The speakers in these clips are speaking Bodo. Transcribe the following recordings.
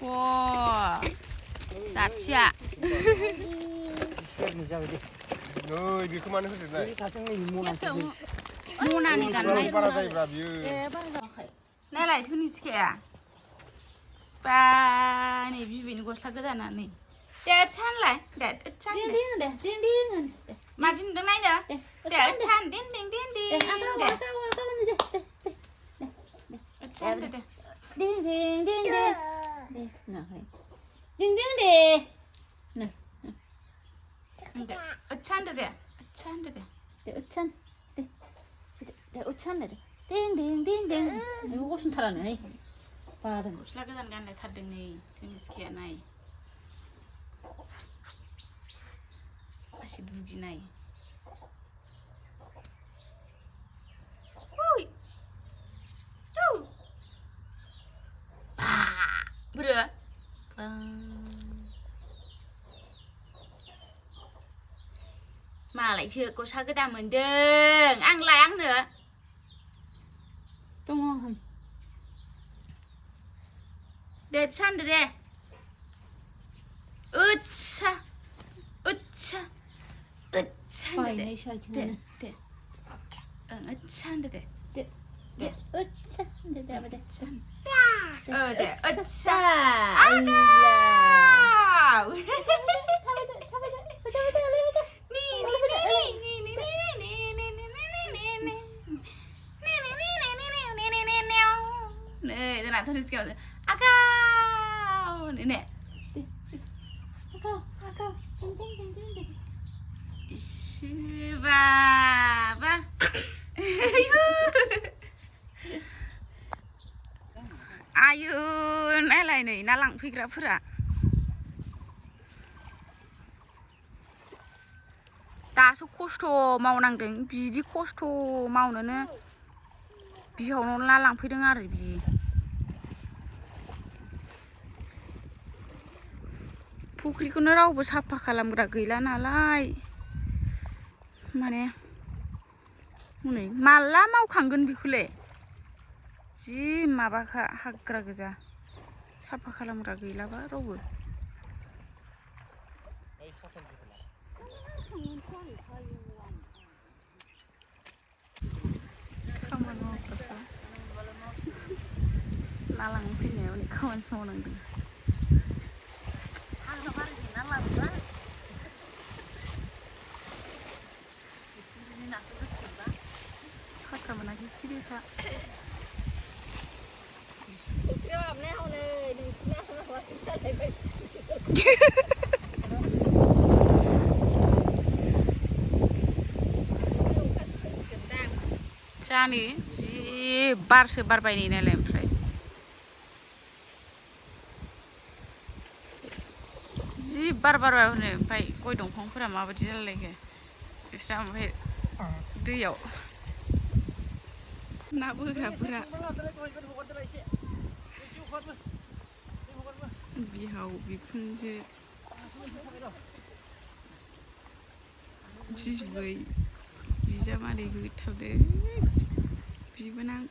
와, 자치야. Ôi, bị không ăn hết được này. 모나니 간나이. Para đây vào biu. 나라이 투니스케야. 빠, 네 비비니 고슬라 그다나니. 대 찬라이, 대 찬. 띵띵 마진 등나이냐? 대 찬, 딘딘딘딘. 찬데 대. 근데 찬데 대. 찬데 대. 이거 무슨 타라네. 봐든. 고슬라 그단 간래 타등니 투니스케야 나이. 아시 두지 나이. 오이. 또. 아, 그래. Mà lại chưa cô sao cái ta mình đừng ăn láng nữa Trông ngon không? để chăn được đây ứcha ứcha ứcha Phải được này sao chứ? để ứcha được đây để ứcha để chăn để ứcha Ai là nè, thế thôi kiểu cao nè ba ayo nãy lại này na lặng phi ra phượt à 다소 코스토 마우낭등 비디 코스토 마우는 비하우는 라랑फैदों आरो बि फुख्रिखौनो रावबो साफा खालामग्रा गैला नालाय माने हनै माला मावखांगोन बेखौलाय जि माबाखा हाग्रा गोजा साफा खालामग्रा गैलाबा रावबो खामानि मावग्राफ्रा नालां फैनायाव नै खामानि मावनांदों फात्ता मोनाखै सिरिखा जानो जि बारसो बारबाय नै नालाय ओमफ्राय जि बार बारबाय हनै ओमफ्राय गय दंफांफोरा माबायदि जालायखो बिस्रा ओमफ्राय दैयाव ना बोग्राफोरा बिहाव बिखुनजो बिबै बिजामादै गोथावदो बिबोनां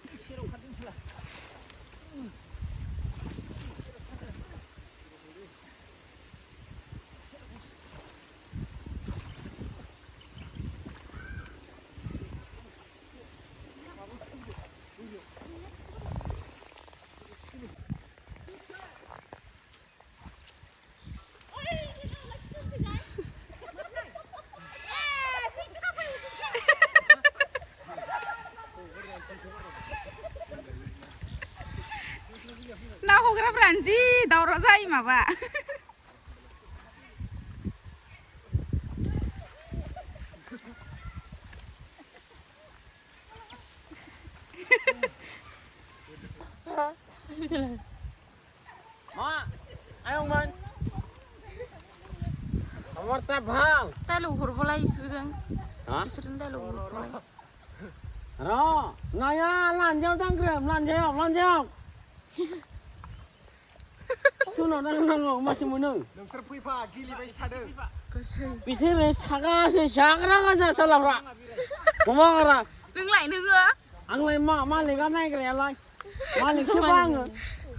ना हग्राफ्रानो जि दावराव जायो माबा Ma, ayo man. Amar ta bhang. दालौ हरबोलाय इसोरजों इसोरजों दालौ हरबोलाय Ro, naya lanjau tangkrem, lanjau. Tuno nang masih munung. नोंसोर फैफा गेलेबाय थादों बिसोरो सागासे जाग्रा गाजा सालाफ्रा अमाग्रा नोंलाय नोङो आंलाय मालिकआ नायग्रायालाय मालिकसो बा आङो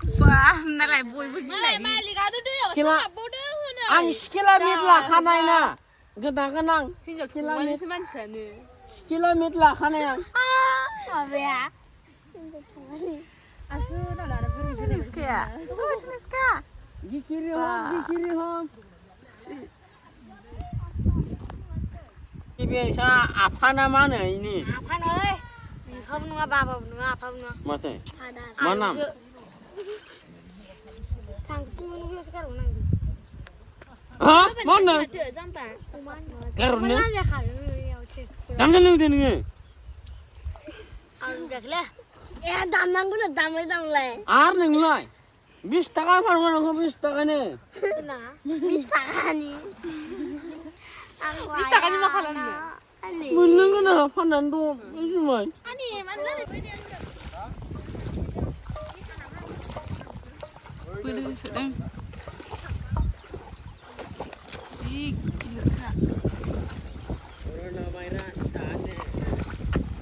Wah, nalai boi begini. Malika tuh dia Sikila. Bodo hono. An sikila mit laखानाय ना गोदान गोनां sikila mit मानसियानो sikila mit लाखानाय आं माबाया आसो दाना गोरों Dhaniska ya? Oh, Dhaniska. gikiri hom Biasa apa namanya ini? Afan ओइ बिफाबो नङा बाबाबो नङा आफाबो नङा Masih? Mana? थांखिमोन बेयावसो गारगोन आं Hah? Mana? जाम्बा Garune? जाखागोन Damjan lu nङो आं जाखले ए दामनांगौनो दामै दामलाय Ar nोंलाय 20 थाखा फानगोन नोंखौ 20 थाखानि ना 20 थाखानि 20 थाखानि मा खालामनो? मोनलोंगोन आंहा फाननानै दं बे जुमाय आनि मानला Bodo sedang. Ji gila. Corona virus sana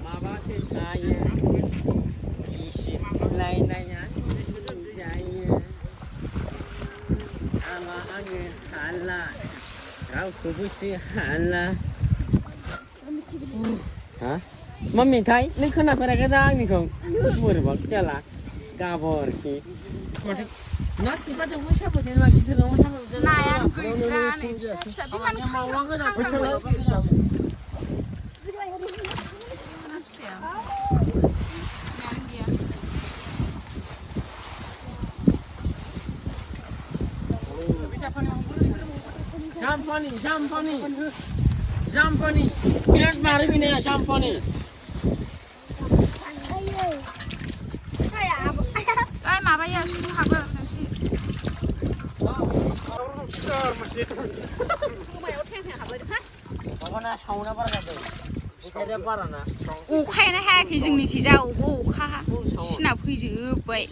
माबासो जायो गिसिब लायनाया जायो आमा आङो हाला रावखौबोसो हाला हा मा मेथाइ नों खोनाफेराखै दा आंनिखौ बोरैबा जाला गाबरखि ना सिपाजों मोसाबोदों मा गिदिराव मोसाबोदों Nayan gila nih, bisa-bisa biman Jampani. Biar mari bini ya jampani. Ay, mabaya sudu hago nasi. Mana sauna bara gaदों. Saya bara na. अखायानो हायाखै जोंनिखिजा अखा सिना फैजोब्बाय.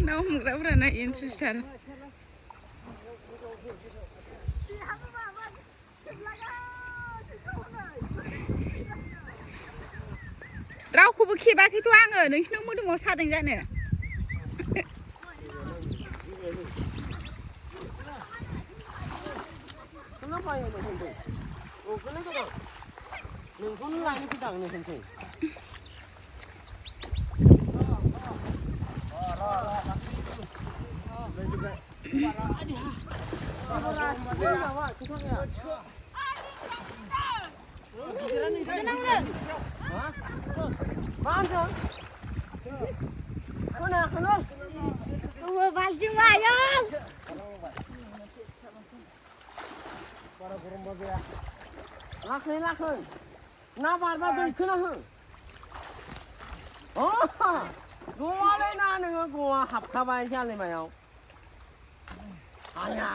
ना हमग्राफोरानो इन्ट्रेस्टार. रावखौबो खेबाखैथ' आङो नोंसिनाव मोदोमाव सादों जानो. Kenapa ya nih? Oh, kenapa dong? Nungguin lain kita nih sensei. Lakuin. Na barbar दैखोना हो. गवालाय ना नोङो गवा हाबखाबाय जालेमायाव. आया.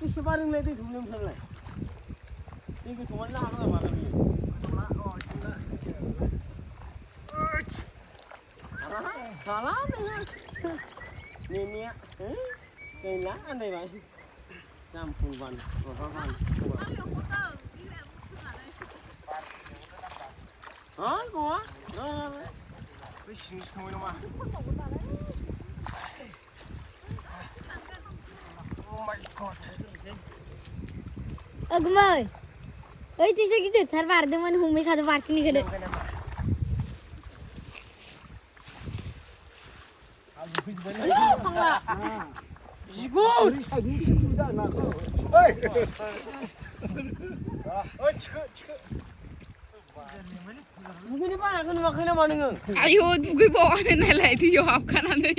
बेसेबां रोंलाय दै थुमनो नोंसोरलाय? दै गोथौआनो हाबा माला बियो. Salah nङो. Nenek. Gila andaiबाय. Jampunban. Mababan. Hah, gua? बै सिंनि संबाय नामा? Oh my god. Agmay. Oy tise gidiyor. Ter vardı mı humi kadı varsini kadı. 이거! 누구니 봐, 그놈아 그냥 마는 거. Ayo दुगैबावानो नालाय दैयाव हाबखानानै.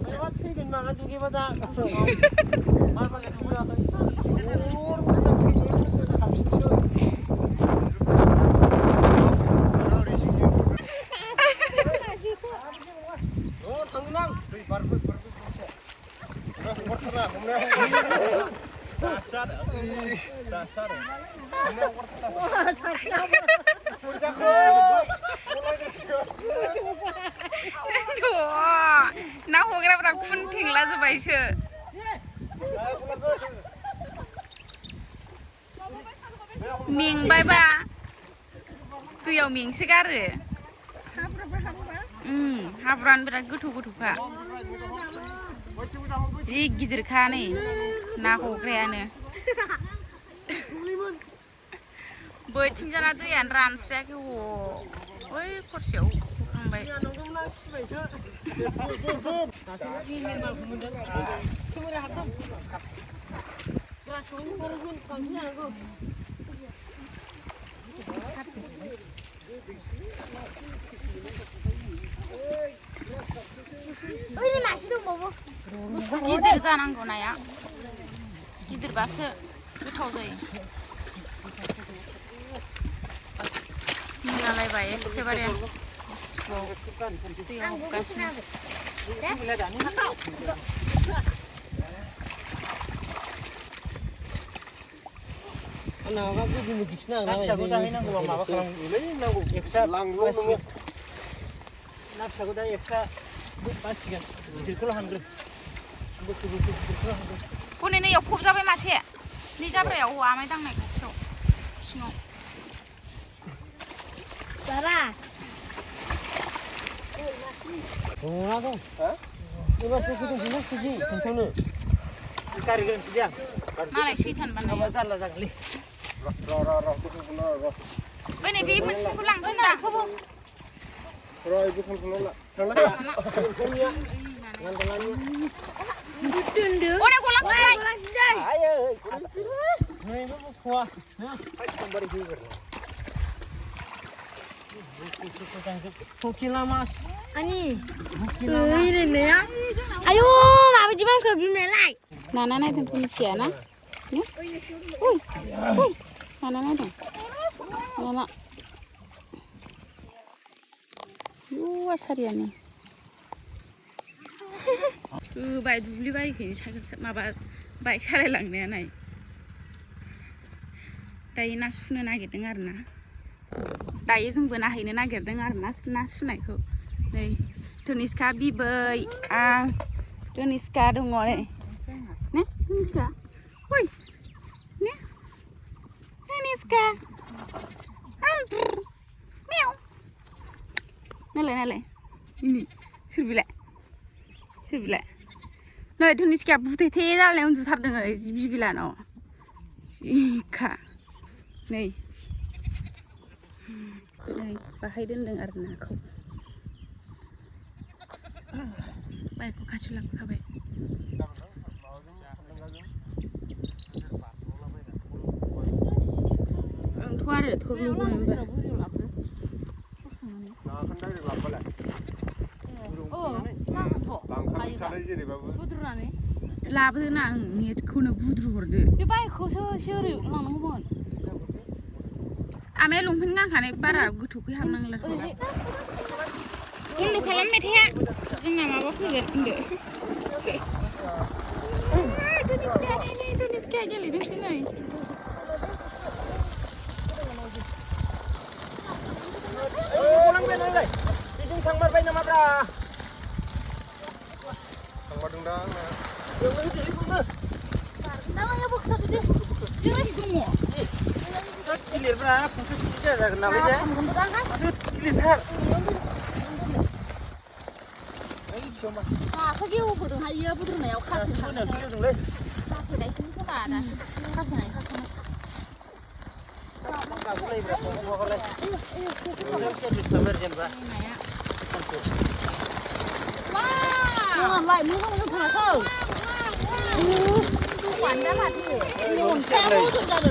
내가 퇴근 나가 두기보다 말밖에 누구야? मेंबायबा दैयाव मेंसोगारो हाब्रुआनो बिराद गोथौ गोथौखा जि गिदिरखा नै ना हग्रायानो बैथिंजाना दैयानो रानस्रायाखै बै खरसेयाव हखांबाय गिदिर जानांगौ नाया गिदिरबासो गोथाव जायो मिलालायबाय एखेबारे दैयाव हगासिनो नागा गुदि मुदिखिना फिसाखौ दाहैनांगौबा माबा खालामलै नांगौ एक्सट्रा लांबासिगोन ना फिसाखौ दा एक्सट्रा बासिगोन गिदिरखौल' हानग्रो गिदिरखौल' हानग्रो हनै नैयाव फबजाबाय मासे नै जाब्रायाव आमाय दांनाय खाथियाव सिङाव बाबा दङना दं एबारसो फैदों खुसि खनसेयावनो गारि गोरोन्थि जाया मालाय सैथान बानाय जारला जागोनलै ओइ नै बे मोनसेखौ लांगोन दा अने Ani, ini nih ya. Ayo, mama cuma ke bimelai. Nana naik tempat Dhaniska, Nana naik. Nana. Luas hariannya. Baik dulu baik ini maba baik cari langnya naik. Tapi nasuna nagih dengar na. Tapi sungguh nahi nagih dengar nasu naikku. Nih, Dhaniska bibai, Dhaniska dong oleh. Nih, Dhaniska. Woi. Nih. Dhaniska. Meow. Nale. Ini. Surbila. Nah, Dhaniska butuh teh dah untuk thar dengar bila no. Ika. Nih. Nih, bahaya dengar nak. Baik, kau kacau lah kau baik. Tuar itu lu bukan? Labu nang ni kau nak budru horde. Baik, kau seri lang bukan? Ame lumpin ngang kan para gutu kui ham nang lah. Ulu kalam metya. Jangan apa pun berende. Dhaniska aja lihat sini. Lang bay. Sijung thangmar bay nama bra. Thangmar dung dah. Yang ni jadi mana? Nama ya bukan tu dia. Jangan dungu. Kilir bra, proses kita dah kenal aja. Aduh, kilir har. Kaki aku tu, hari aku tu ni aku kaki. Mana sih tu leh? Kaki dah sini tu ada. Kaki ni. Aku leh bra, aku leh. Saya bisa berjam bra. Wah. Jangan lagi, mungkin tu pernah tahu. Pandai mati. Ini unta tu dah.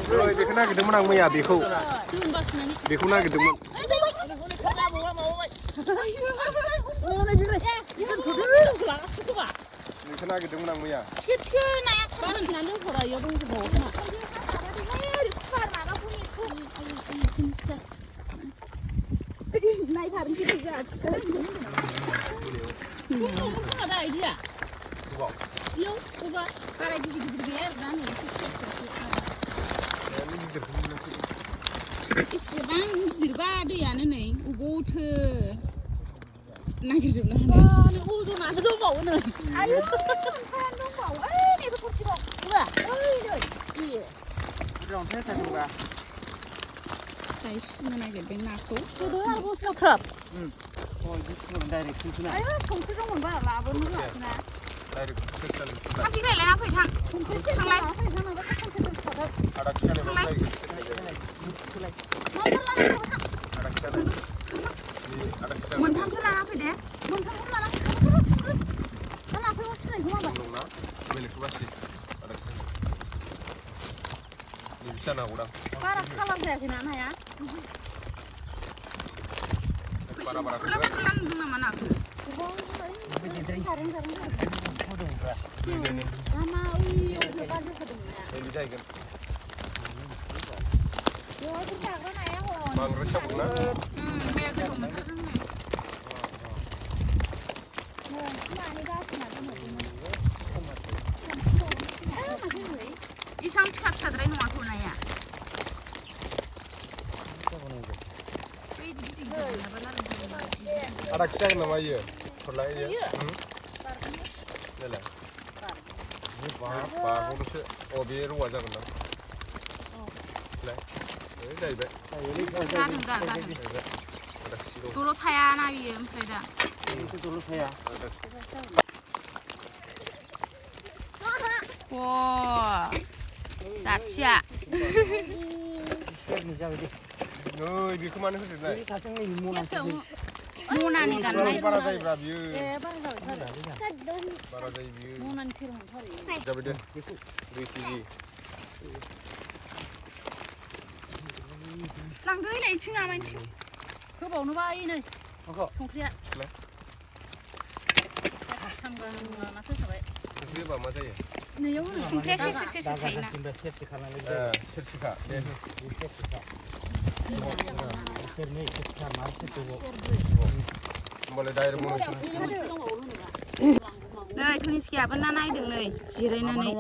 Rồi bị cái này cái đứa mang mày à bị khổ bị khổ này cái đứa mang bị cái này cái đứa mang mày à Chica naya Mana nanti orang yang dong tu bawa nak. Naik hari kita jahat. Kau ada idea? Yo, ubah. Para gigi biar dan Isebang dirba ada ya nih, ubot nak kerja Wah, ni udah mana tu bawa ni? Ayo, kan dong bawa. Ni tu kursi bawa. Ubah. Iya. अन्थाइ थादोंबा दायो सुनो नागिरदों नाखौ गोदो आरो बस्तायाव ख्राब डाइरेक्ट सुना आयो संख्रि दंमोनबा लाबोनो होआसैना डाइरेक्ट सेरसालि खाथिग्राय लायना फै थां संख्रि थांलाय थांनांगौ सानसे दोनखादों आदा खिसानि बाय आदा खिसानि आदा खिसानि मोनथामसो लाना फै दे मोनथामखौ लाना दा नाखौ सिनायखौ माबाय दंना बेलेगखौ बासि आदा खिसानि बिसा नांगौदां बारा खालार जायाखैना नाया बारा बारा खालामदों नामा नाखौ लामा ओइयाव गाज्रि जादोंमोन नाया बिदि जाहैगोन बेवहायसो जाग्रा नाया हन बांद्राय साबुंना बे गोथौ मोनथारदों माने गासिना दोनहरदोंमोन इसां फिसा फिसाद्राय नङाथ' नाया आदा खिसानि नामा इयो हरलाय इयो देलाय बारबावदोसो अ बे रौआ जागोन ना जाहैबाय जादों दा जादों दल' थायाना बियो ओमफ्राय दा दल' थाया जाथिया नै बेखौ मानो होदेरनाय मनानि दाननाय बारा जायोब्रा बियो बारा जायो बियो मनानि फेरमोनथारो जाबाय दे 2 केजि लांदो इलाय इथिं आमायनिथिं होबावनोबा ओइ नै संख्रिया लाना फैखाबाय संख्रि होबा मा जायो नैयाव होनो संख्रिया सेरसे सेरसे थायोना सेरसे खालामनाय सेरसेखा दे सेरसेखा सेरनै सेरथाम आरो सेरथामाव होमबालाय डाइरेक्ट दंबावो नै धनिस्कियाबो ना नायदों नै जिरायनानै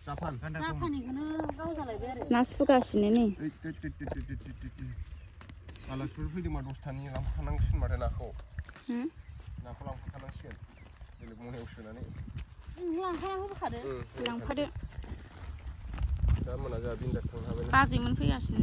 जापानिखौनो गावजालायबाय आरो ना सुगासिनो नै आलासिफोर फैदोंबा 10थानि लांफाखानांसिगोन माथो नाखौ लांफाखानांसिगोन बेलेग मनायाव सोनानै लांखाना होबोखादो लांफादो दा मोना जोंहा बिन्दास थांनो हाबाय बाजैमोन फैगासिनो